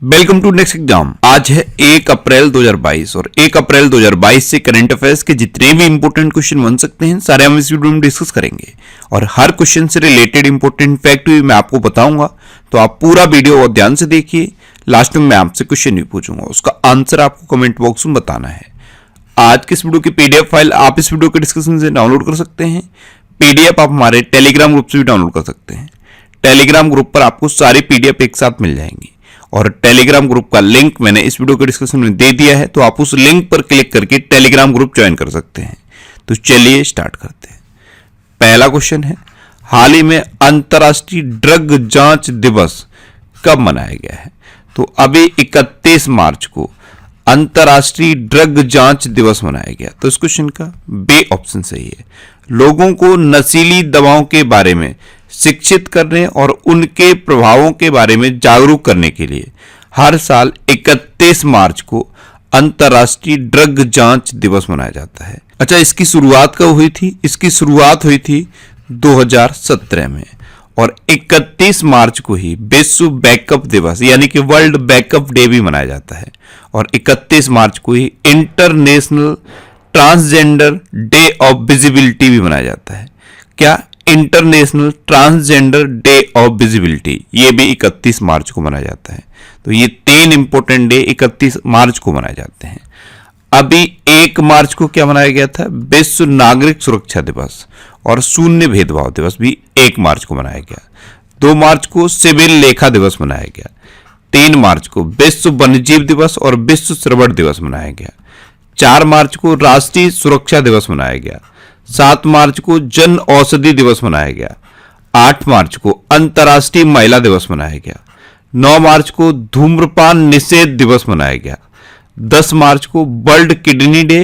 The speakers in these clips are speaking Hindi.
Welcome to next exam. आज है 1 अप्रैल 2022 और 1 अप्रैल 2022 से करंट अफेयर्स के जितने भी इंपॉर्टेंट क्वेश्चन बन सकते हैं सारे हम इस वीडियो में डिस्कस करेंगे और हर क्वेश्चन से रिलेटेड इंपॉर्टेंट फैक्ट भी मैं आपको बताऊंगा। तो आप पूरा वीडियो और ध्यान से देखिए। लास्ट में मैं आपसे क्वेश्चन भी पूछूंगा, उसका आंसर आपको कमेंट बॉक्स में बताना है। आज के इस वीडियो की पीडीएफ फाइल आप इस वीडियो के डिस्क्रिप्शन से डाउनलोड कर सकते हैं। पीडीएफ आप हमारे टेलीग्राम ग्रुप से भी डाउनलोड कर सकते हैं। टेलीग्राम ग्रुप पर आपको सारी पीडीएफ एक साथ मिल जाएंगी और टेलीग्राम ग्रुप का लिंक मैंने इस वीडियो के डिस्क्रिप्शन में दे दिया है, तो आप उस लिंक पर क्लिक करके टेलीग्राम ग्रुप ज्वाइन कर सकते हैं। तो चलिए स्टार्ट करते हैं। पहला क्वेश्चन है, हाल ही में अंतर्राष्ट्रीय ड्रग जांच दिवस कब मनाया गया है? तो अभी 31 मार्च को अंतर्राष्ट्रीय ड्रग जांच दिवस मनाया गया। तो इस क्वेश्चन का बी ऑप्शन सही है। लोगों को नशीली दवाओं के बारे में शिक्षित करने और उनके प्रभावों के बारे में जागरूक करने के लिए हर साल 31 मार्च को अंतर्राष्ट्रीय ड्रग जांच दिवस मनाया जाता है। अच्छा, इसकी शुरुआत कब हुई थी? इसकी शुरुआत हुई थी 2017 में और 31 मार्च को ही विश्व बैकअप दिवस यानी कि वर्ल्ड बैकअप डे भी मनाया जाता है और 31 मार्च को ही international transgender day of visibility भी मनाया जाता है। क्या? International transgender day of visibility, ये भी 31 मार्च को मनाया जाता है। तो ये 3 इंपोर्टेंट डे 31 मार्च को मनाए जाते हैं। अभी 1 मार्च को क्या मनाया गया था? विश्व नागरिक सुरक्षा दिवस और शून्य भेदभाव दिवस भी 1 मार्च को मनाया गया। 2 मार्च को सिविल लेखा दिवस मनाया गया। 3 मार्च को विश्व वन्यजीव दिवस और विश्व श्रवण दिवस मनाया गया। 4 मार्च को राष्ट्रीय सुरक्षा दिवस मनाया गया। 7 मार्च को जन औषधि दिवस मनाया गया। 8 मार्च को अंतर्राष्ट्रीय महिला दिवस मनाया गया। 9 मार्च को धूम्रपान निषेध दिवस मनाया गया। 10 मार्च को वर्ल्ड किडनी डे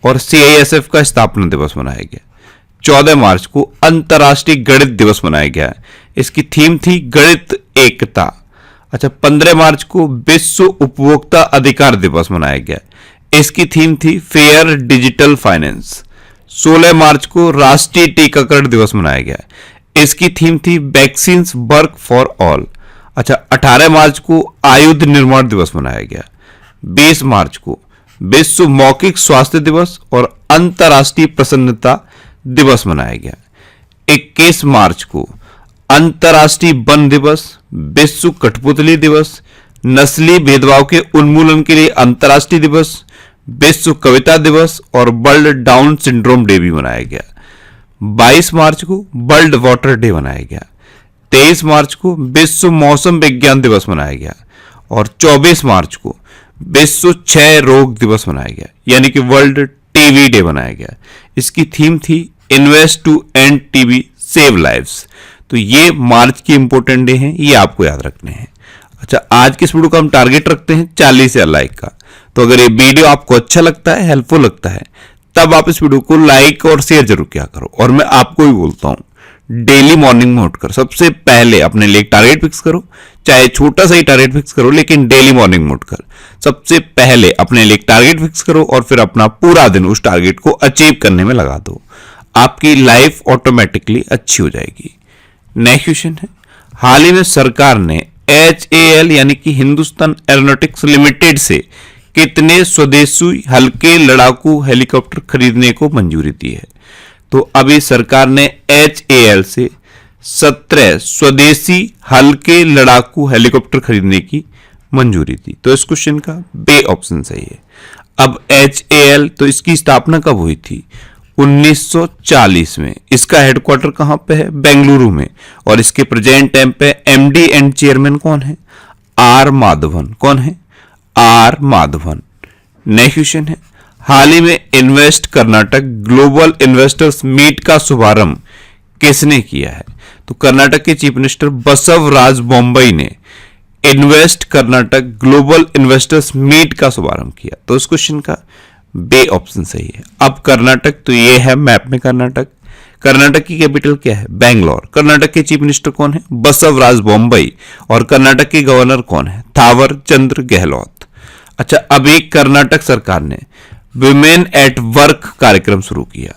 और सीआईएसएफ का स्थापना दिवस मनाया गया। 14 मार्च को अंतर्राष्ट्रीय गणित दिवस मनाया गया। इसकी थीम थी गणित एकता। अच्छा, 15 मार्च को विश्व उपभोक्ता अधिकार दिवस मनाया गया। इसकी थीम थी फेयर डिजिटल फाइनेंस। 16 मार्च को राष्ट्रीय टीकाकरण दिवस मनाया गया। इसकी थीम थी वैक्सीन्स वर्क फॉर ऑल। अच्छा, 18 मार्च को आयुध निर्माण दिवस मनाया गया। 20 मार्च को विश्व मौखिक स्वास्थ्य दिवस और अंतर्राष्ट्रीय प्रसन्नता दिवस मनाया गया। 21 मार्च को अंतर्राष्ट्रीय वन दिवस, विश्व कठपुतली दिवस, नस्ली भेदभाव के उन्मूलन के लिए अंतर्राष्ट्रीय दिवस, विश्व कविता दिवस और वर्ल्ड डाउन सिंड्रोम डे भी मनाया गया। 22 मार्च को वर्ल्ड वाटर डे मनाया गया। 23 मार्च को विश्व मौसम विज्ञान दिवस मनाया गया और 24 मार्च को विश्व क्षय रोग दिवस मनाया गया यानी कि वर्ल्ड टीबी डे मनाया गया। इसकी थीम थी invest to end TB save lives. तो ये मार्च के इंपॉर्टेंट डे हैं, ये आपको याद रखने हैं। अच्छा, आज के इस वीडियो का हम टारगेट रखते हैं 40,000 लाइक का। तो अगर ये वीडियो आपको अच्छा लगता है, हेल्पफुल लगता है, तब आप इस वीडियो को लाइक और शेयर जरूर किया करो। और मैं आपको भी बोलता हूं, डेली मॉर्निंग में उठकर सबसे पहले अपने लिए एक टारगेट फिक्स करो, चाहे छोटा सा ही टारगेट फिक्स करो, लेकिन डेली मॉर्निंग में उठकर सबसे पहले अपने लिए एक टारगेट फिक्स करो और फिर अपना पूरा दिन उस टारगेट को अचीव करने में लगा दो। आपकी लाइफ ऑटोमेटिकली अच्छी हो जाएगी। नेक्स्ट क्वेश्चन है, हाल ही में सरकार ने HAL यानी कि हिंदुस्तान एरोनॉटिक्स लिमिटेड से कितने स्वदेशी हल्के लड़ाकू हेलीकॉप्टर खरीदने को मंजूरी दी है? तो अभी सरकार ने HAL से 17 स्वदेशी हल्के लड़ाकू हेलीकॉप्टर खरीदने की मंजूरी दी। तो इस क्वेश्चन का बी ऑप्शन सही है। अब HAL, तो इसकी स्थापना कब हुई थी? 1940 में। इसका हेडक्वार्टर कहां पे है? बेंगलुरु में। और इसके प्रेजेंट टाइम पे MD एंड चेयरमैन कौन है? R माधवन। कौन है? R माधवन। नेक्स्ट क्वेश्चन है, हाल ही में invest Karnataka global investors meet का शुभारंभ किसने किया है? तो कर्नाटक के चीफ मिनिस्टर बसवराज बोम्मई ने invest Karnataka global investors meet का शुभारंभ किया। तो इस क्वेश्चन का बी ऑप्शन सही है। अब कर्नाटक, तो ये है मैप में कर्नाटक। कर्नाटक की कैपिटल क्या है? बैंगलोर। कर्नाटक के चीफ मिनिस्टर कौन है? बसवराज बोम्मई। और कर्नाटक के गवर्नर कौन है? थावर चंद्र गहलोत। अच्छा, अभी कर्नाटक सरकार ने विमेन एट वर्क कार्यक्रम शुरू किया।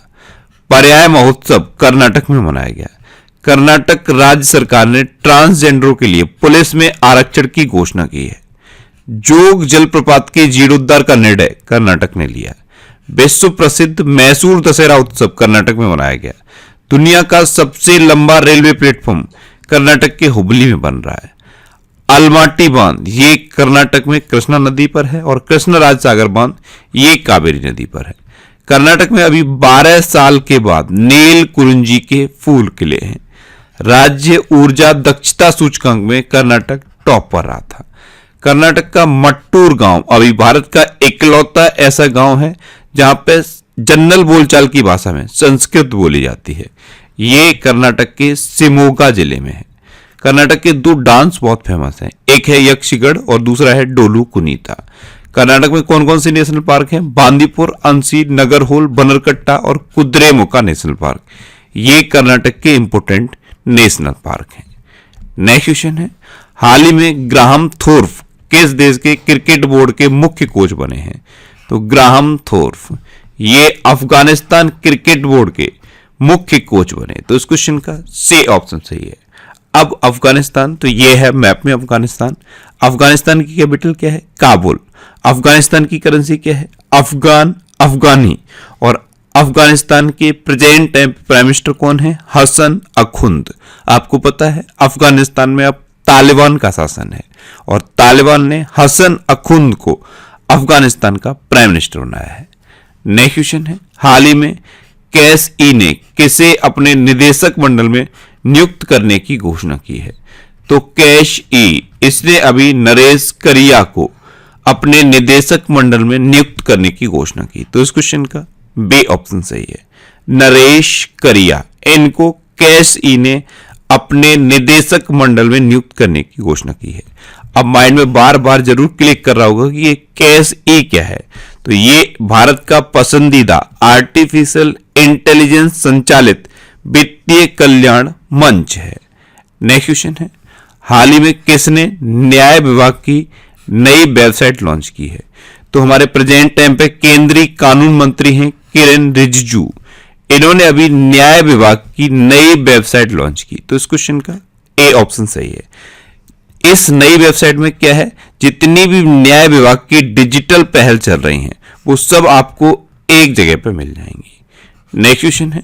पर्याय महोत्सव कर्नाटक में मनाया गया। कर्नाटक राज्य सरकार ने ट्रांसजेंडरों के लिए पुलिस में आरक्षण की घोषणा की है। जोग जलप्रपात के जीर्णोद्धार का निर्णय कर्नाटक ने लिया। विश्व प्रसिद्ध मैसूर दशहरा उत्सव कर्नाटक में मनाया गया। दुनिया का सबसे लंबा रेलवे प्लेटफॉर्म कर्नाटक के हुबली में बन रहा है। अलमाटी बांध ये कर्नाटक में कृष्णा नदी पर है और कृष्णराज सागर बांध ये कावेरी नदी पर है। कर्नाटक में अभी 12 साल के बाद नील कुरुंजी के फूल खिले हैं। राज्य ऊर्जा दक्षता सूचकांक में कर्नाटक टॉप पर रहा था। कर्नाटक का मट्टूर गांव अभी भारत का इकलौता ऐसा गांव है जहां पे जनरल बोलचाल की भाषा में संस्कृत बोली जाती है। ये कर्नाटक के शिमोगा जिले में है। कर्नाटक के 2 डांस बहुत फेमस हैं, एक है यक्षगढ़ और दूसरा है डोलू कुनीता। कर्नाटक में कौन कौन से नेशनल पार्क हैं? बांदीपुर, अंसी, नगरहोल, बनरकट्टा और कुद्रेमुखा नेशनल पार्क। ये कर्नाटक के इंपोर्टेंट नेशनल पार्क हैं। नेक्स्ट क्वेश्चन है, हाल ही में ग्राहम थोर्फ किस देश के क्रिकेट बोर्ड के मुख्य कोच बने हैं? तो ग्राहम थोर्फ ये अफगानिस्तान क्रिकेट बोर्ड के मुख्य कोच बने। तो इस क्वेश्चन का सी ऑप्शन सही है। अब अफगानिस्तान, तो ये है मैप में अफगानिस्तान। अफगानिस्तान की कैपिटल क्या है? काबुल। अफगानिस्तान की करेंसी क्या है? अफगान, अफगानी। और अफगानिस्तान के प्रेजेंट प्राइम मिनिस्टर कौन है? हसन अखुंद। आपको पता है अफगानिस्तान में अब तालिबान का शासन है और तालिबान ने हसन अखुंद को अफगानिस्तान का प्राइम मिनिस्टर बनाया है। नेक्स्ट क्वेश्चन है, हाल ही में कैस ई ने किसे अपने निदेशक मंडल में नियुक्त करने की घोषणा की है? तो कैश ई इसने अभी नरेश करिया को अपने निदेशक मंडल में नियुक्त करने की घोषणा की। तो इस क्वेश्चन का बी ऑप्शन सही है। नरेश करिया, इनको कैश ई ने अपने निदेशक मंडल में नियुक्त करने की घोषणा की है। अब माइंड में बार बार जरूर क्लिक कर रहा होगा कि ये कैश ई क्या है। तो ये भारत का पसंदीदा आर्टिफिशियल इंटेलिजेंस संचालित वित्तीय कल्याण मंच है। नेक्स्ट क्वेश्चन है, हाल ही में किसने न्याय विभाग की नई वेबसाइट लॉन्च की है? तो हमारे प्रेजेंट टाइम पे केंद्रीय कानून मंत्री हैं किरेन रिजिजू। इन्होंने अभी न्याय विभाग की नई वेबसाइट लॉन्च की। तो इस क्वेश्चन का ए ऑप्शन सही है। इस नई वेबसाइट में क्या है? जितनी भी न्याय विभाग की डिजिटल पहल चल रही हैं वो सब आपको एक जगह पे मिल जाएंगी। नेक्स्ट क्वेश्चन है,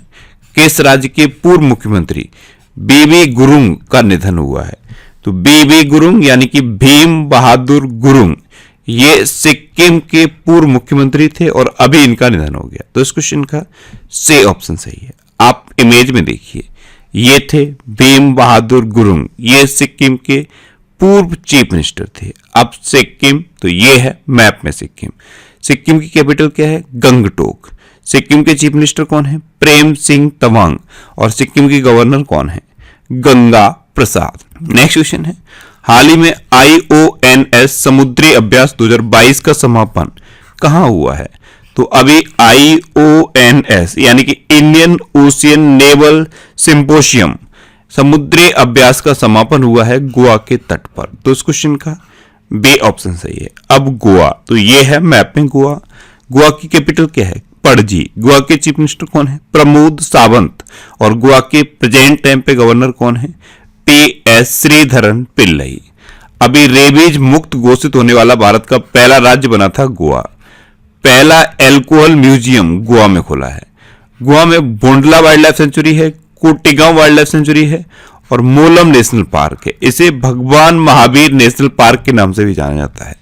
किस राज्य के पूर्व मुख्यमंत्री बीबी गुरुंग का निधन हुआ है? तो बीबी गुरुंग यानी कि भीम बहादुर गुरुंग ये सिक्किम के पूर्व मुख्यमंत्री थे और अभी इनका निधन हो गया। तो इस क्वेश्चन का सी ऑप्शन सही है। आप इमेज में देखिए, ये थे भीम बहादुर गुरुंग, ये सिक्किम के पूर्व चीफ मिनिस्टर थे। अब सिक्किम, तो ये है मैप में सिक्किम। सिक्किम की कैपिटल क्या है? गंगटोक। सिक्किम के चीफ मिनिस्टर कौन है? प्रेम सिंह तवांग। और सिक्किम के गवर्नर कौन है? गंगा प्रसाद। नेक्स्ट क्वेश्चन है, हाल ही में IONS समुद्री अभ्यास 2022 का समापन कहां हुआ है? तो अभी IONS यानी कि इंडियन ओशियन नेवल सिंपोशियम समुद्री अभ्यास का समापन हुआ है गोवा के तट पर। तो इस क्वेश्चन का बी ऑप्शन सही है। अब गोवा, तो ये है मैप में गोवा। गोवा की कैपिटल क्या है? पणजी। गोवा के चीफ मिनिस्टर कौन है? प्रमोद सावंत। और गोवा के प्रेजेंट टाइम पे गवर्नर कौन है? PS श्रीधरन पिल्लई। अभी रेबीज मुक्त घोषित होने वाला भारत का पहला राज्य बना था गोवा। पहला एल्कोहल म्यूजियम गोवा में खुला है। गोवा में बोंडला वाइल्ड लाइफ सेंचुरी है, कोटिगांव वाइल्ड लाइफ सेंचुरी है और मोलम नेशनल पार्क है। इसे भगवान महावीर नेशनल पार्क के नाम से भी जाना जाता है।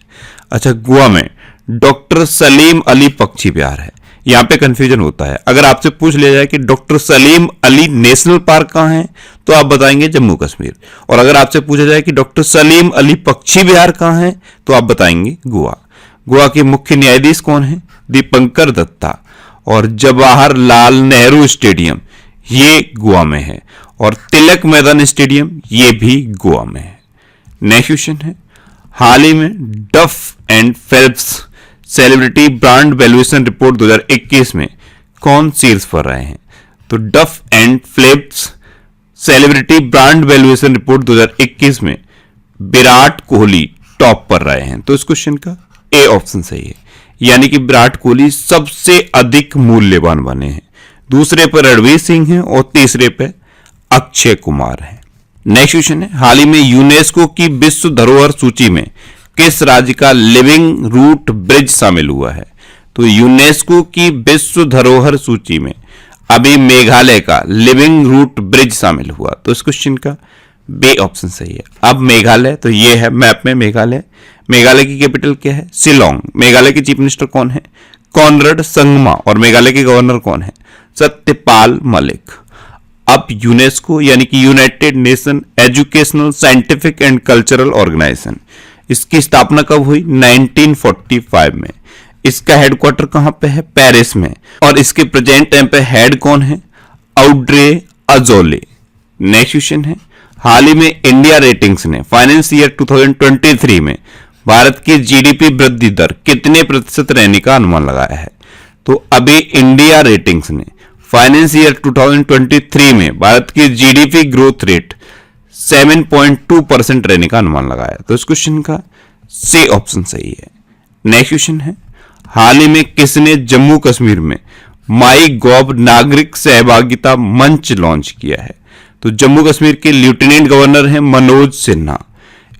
अच्छा, गोवा में डॉक्टर सलीम अली पक्षी विहार है। यहां पे कंफ्यूजन होता है। अगर आपसे पूछ लिया जाए कि doctor Salim Ali national park कहां है तो आप बताएंगे जम्मू कश्मीर। और अगर आपसे पूछा जाए कि डॉक्टर सलीम अली पक्षी विहार कहां है तो आप बताएंगे गोवा। गोवा के मुख्य न्यायाधीश कौन है? दीपंकर दत्ता। और जवाहरलाल नेहरू स्टेडियम ये गोवा में है और तिलक मैदान स्टेडियम ये भी गोवा में है। नेक्स्ट क्वेश्चन है, हाल ही में डफ and Phelps celebrity brand valuation report 2021 में कौन शीर्ष पर रहे हैं? तो डफ and Phelps celebrity brand valuation report 2021 में विराट कोहली टॉप पर रहे हैं। तो इस क्वेश्चन का ए ऑप्शन सही है, यानी कि विराट कोहली सबसे अधिक मूल्यवान बने हैं। दूसरे पर रणवीर सिंह हैं और तीसरे पे अक्षय कुमार हैं। नेक्स्ट क्वेश्चन है, हाल ही में यूनेस्को की विश्व धरोहर सूची में किस राज्य का लिविंग रूट ब्रिज शामिल हुआ है? तो यूनेस्को की विश्व धरोहर सूची में अभी मेघालय का लिविंग रूट ब्रिज शामिल हुआ। तो इस क्वेश्चन का बी ऑप्शन सही है। अब मेघालय, तो ये है मैप में मेघालय। मेघालय की कैपिटल क्या है? शिलोंग। मेघालय के चीफ मिनिस्टर कौन है? कॉनराड संगमा। और मेघालय के गवर्नर कौन है? सत्यपाल मलिक। अब यूनेस्को यानी कि united nation educational, scientific and cultural organisation, इसकी स्थापना कब हुई? 1945 में। इसका हेडक्वार्टर कहां पे है? पेरिस में। और इसके प्रेजेंट टाइम पे हेड कौन है? Audrey Azoulay. नेक्स्ट क्वेश्चन है, हाल ही में इंडिया रेटिंग्स ने फाइनेंस ईयर 2023 में भारत की जीडीपी वृद्धि दर कितने प्रतिशत रहने का अनुमान लगाया है? तो अभी इंडिया रेटिंग्स ने फाइनेंस ईयर 2023 में भारत की जीडीपी ग्रोथ रेट 7.2% रहने का अनुमान लगाया। तो इस क्वेश्चन का सी ऑप्शन सही है। नेक्स्ट क्वेश्चन है, हाल ही में किसने जम्मू कश्मीर में माई गॉव नागरिक सहभागिता मंच लॉन्च किया है? तो जम्मू कश्मीर के लेफ्टिनेंट गवर्नर हैं मनोज सिन्हा।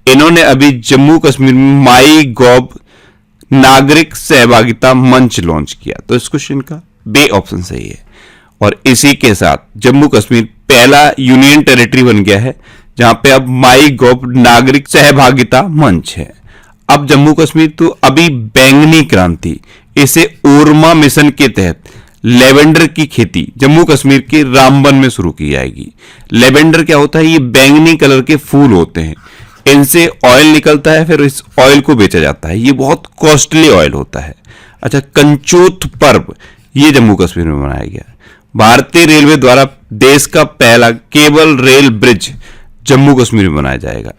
इन्होंने अभी जम्मू कश्मीर में माई गॉव नागरिक सहभागिता मंच लॉन्च किया। तो इस क्वेश्चन का बी ऑप्शन सही है। और इसी के साथ जम्मू कश्मीर पहला यूनियन टेरिटरी बन गया है जहां पे अब माई गॉव नागरिक सहभागिता मंच है। अब जम्मू कश्मीर तो अभी बैंगनी क्रांति, इसे ओरमा मिशन के तहत लेवेंडर की खेती जम्मू कश्मीर के रामबन में शुरू की जाएगी। लेवेंडर क्या होता है? ये बैंगनी कलर के फूल होते हैं, इनसे ऑयल निकलता है, फिर इस ऑयल को बेचा जाता है। ये बहुत कॉस्टली ऑयल होता है। अच्छा, कंचूत पर्व ये जम्मू कश्मीर में मनाया गया। भारतीय रेलवे द्वारा देश का पहला cable rail bridge Jammu Kashmir में बनाया जाएगा।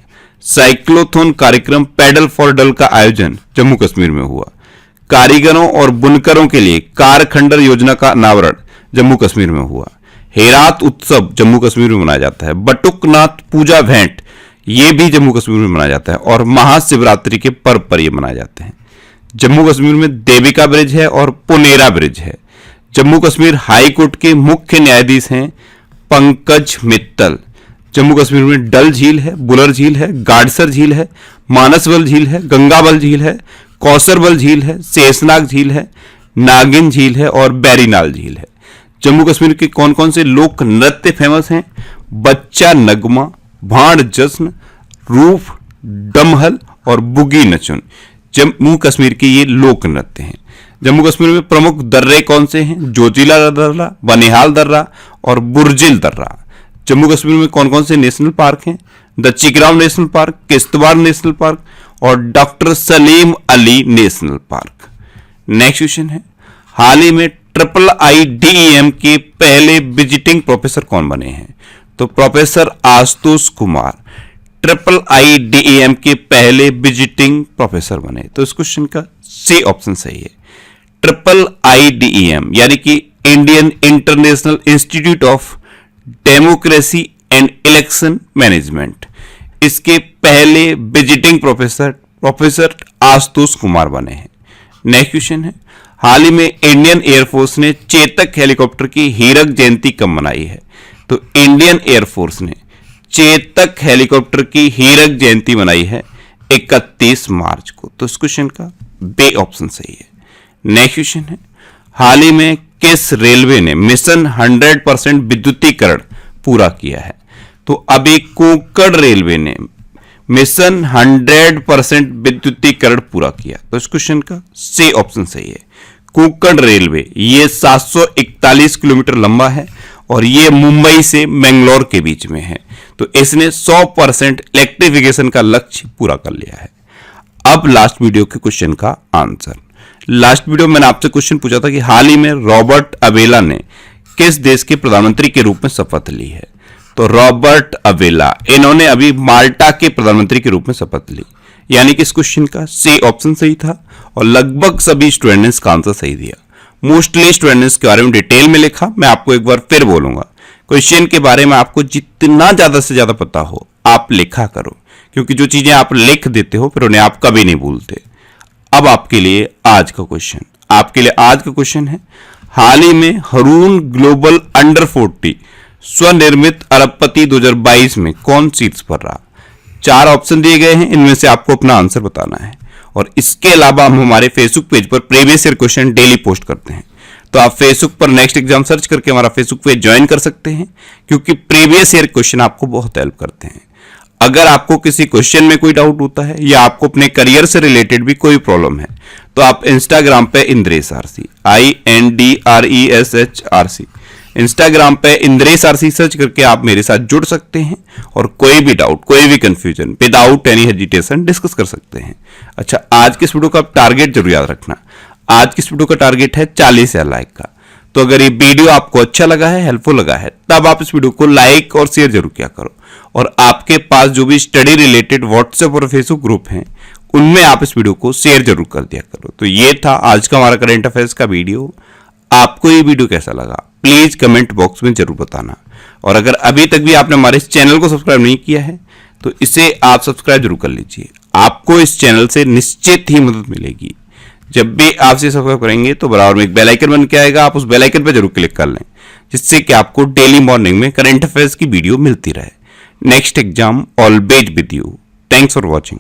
साइक्लोथॉन कार्यक्रम पैडल फॉर डल का आयोजन जम्मू कश्मीर में हुआ। कारीगरों और बुनकरों के लिए कार खंडर योजना का अनावरण जम्मू कश्मीर में हुआ। हेरात उत्सव जम्मू कश्मीर में मनाया जाता है। बटुकनाथ पूजा भेंट ये भी जम्मू कश्मीर में मनाया जाता है। और महाशिवरात्रि के पर्व पर ये मनाए जाते हैं। जम्मू कश्मीर में देविका ब्रिज है और पुनेरा ब्रिज है। जम्मू कश्मीर हाई कोर्ट के मुख्य न्यायाधीश हैं पंकज मित्तल। जम्मू कश्मीर में डल झील है, बुलर झील है, गाडसर झील है, मानसबल झील है, गंगाबल झील है, कौसरबल झील है, शेषनाग झील है, नागिन झील है और बैरीनाल झील है। जम्मू कश्मीर के कौन कौन से लोक नृत्य फेमस हैं? बच्चा नगमा, भांड जश्न, रूफ, डमहल और बुगी नचुन जम्मू कश्मीर के ये लोक नृत्य हैं। जम्मू कश्मीर में प्रमुख दर्रे कौन से हैं? जोजिला दर्रा, बनिहाल दर्रा और बुर्जिल दर्रा। जम्मू कश्मीर में कौन कौन से नेशनल पार्क हैं? Dachigam national park, Kishtwar national park और doctor Salim Ali national park. Next question है, हाल ही में IIIDEM के पहले विजिटिंग प्रोफेसर कौन बने हैं? तो प्रोफेसर आशुतोष कुमार IIIDEM के पहले विजिटिंग प्रोफेसर बने। तो इस क्वेश्चन का सी ऑप्शन सही है। IIIDEM यानी कि Indian international institute of democracy and election management, इसके पहले विजिटिंग प्रोफेसर आशुतोष कुमार बने हैं। नेक्स्ट क्वेश्चन है, हाल ही में इंडियन एयरफोर्स ने चेतक हेलीकॉप्टर की हीरक जयंती कब मनाई है? तो इंडियन एयरफोर्स ने चेतक हेलीकॉप्टर की हीरक जयंती मनाई है 31 मार्च को। तो इस क्वेश्चन का बी ऑप्शन सही है। नेक्स्ट क्वेश्चन है, हाल ही में किस रेलवे ने मिशन 100% विद्युतीकरण पूरा किया है? तो अभी कोंकण रेलवे ने मिशन 100% विद्युतीकरण पूरा किया। तो इस क्वेश्चन का सी ऑप्शन सही है। कोंकण रेलवे ये 741 किलोमीटर लंबा है और ये मुंबई से मैंगलोर के बीच में है। तो इसने 100% इलेक्ट्रिफिकेशन का लक्ष्य पूरा कर लिया है। अब लास्ट वीडियो के क्वेश्चन का आंसर। लास्ट वीडियो मैंने आपसे क्वेश्चन पूछा था कि हाल ही में रॉबर्ट अवेला ने किस देश के प्रधानमंत्री के रूप में शपथ ली है? तो रॉबर्ट अवेला इन्होंने अभी माल्टा के प्रधानमंत्री के रूप में शपथ ली। यानी कि इस क्वेश्चन का सी ऑप्शन सही था और लगभग सभी स्टूडेंट्स ने इसका आंसर सही दिया। मोस्टली स्टूडेंट्स ने इसके बारे में डिटेल में लिखा। मैं आपको एक बार फिर बोलूंगा, क्वेश्चन के बारे में आपको जितना ज्यादा से ज्यादा पता हो आप लिखा करो, क्योंकि जो चीजें आप लिख देते हो फिर उन्हें आप कभी नहीं भूलते। अब आपके लिए आज का क्वेश्चन है, हाल ही में हरून ग्लोबल अंडर 40 स्वनिर्मित अरबपति 2022 में कौन शीर्ष पर रहा? 4 ऑप्शन दिए गए हैं, इनमें से आपको अपना आंसर बताना है। और इसके अलावा हम हमारे फेसबुक पेज पर previous year question daily post करते हैं, तो आप फेसबुक पर नेक्स्ट एग्जाम सर्च करके हमारा फेसबुक पेज ज्वाइन कर सकते हैं, क्योंकि प्रीवियस ईयर क्वेश्चन आपको बहुत हेल्प करते हैं। अगर आपको किसी क्वेश्चन में कोई डाउट होता है या आपको अपने करियर से रिलेटेड भी कोई प्रॉब्लम है, तो आप इंस्टाग्राम पे इंद्रेश आरसी INDRESH इंस्टाग्राम पे इंद्रेश आरसी सर्च करके आप मेरे साथ जुड़ सकते हैं और कोई भी डाउट, कोई भी confusion without any hesitation discuss कर सकते हैं। अच्छा, आज के इस वीडियो का टारगेट जरूर याद रखना। आज की इस वीडियो का टारगेट है 40,000 लाइक का। तो अगर ये वीडियो आपको अच्छा लगा है, हेल्पफुल लगा है, तब आप इस वीडियो को लाइक और शेयर जरूर किया करो। और आपके पास जो भी स्टडी रिलेटेड व्हाट्सएप और फेसबुक ग्रुप हैं, उनमें आप इस वीडियो को शेयर जरूर कर दिया करो। तो ये था आज का हमारा करंट अफेयर्स का वीडियो। आपको ये वीडियो कैसा लगा प्लीज कमेंट बॉक्स में जरूर बताना। और अगर अभी तक भी आपने हमारे इस चैनल को सब्सक्राइब नहीं किया है, तो इसे आप सब्सक्राइब जरूर कर लीजिए। आपको इस चैनल से निश्चित ही मदद मिलेगी। जब भी आप इसे सब्सक्राइब करेंगे तो बराबर में एक बेल आइकन बन के आएगा, आप उस बेल आइकन पर जरूर क्लिक कर लें, जिससे कि आपको डेली मॉर्निंग में करंट अफेयर्स की वीडियो मिलती रहे। Next exam always with you. Thanks for watching.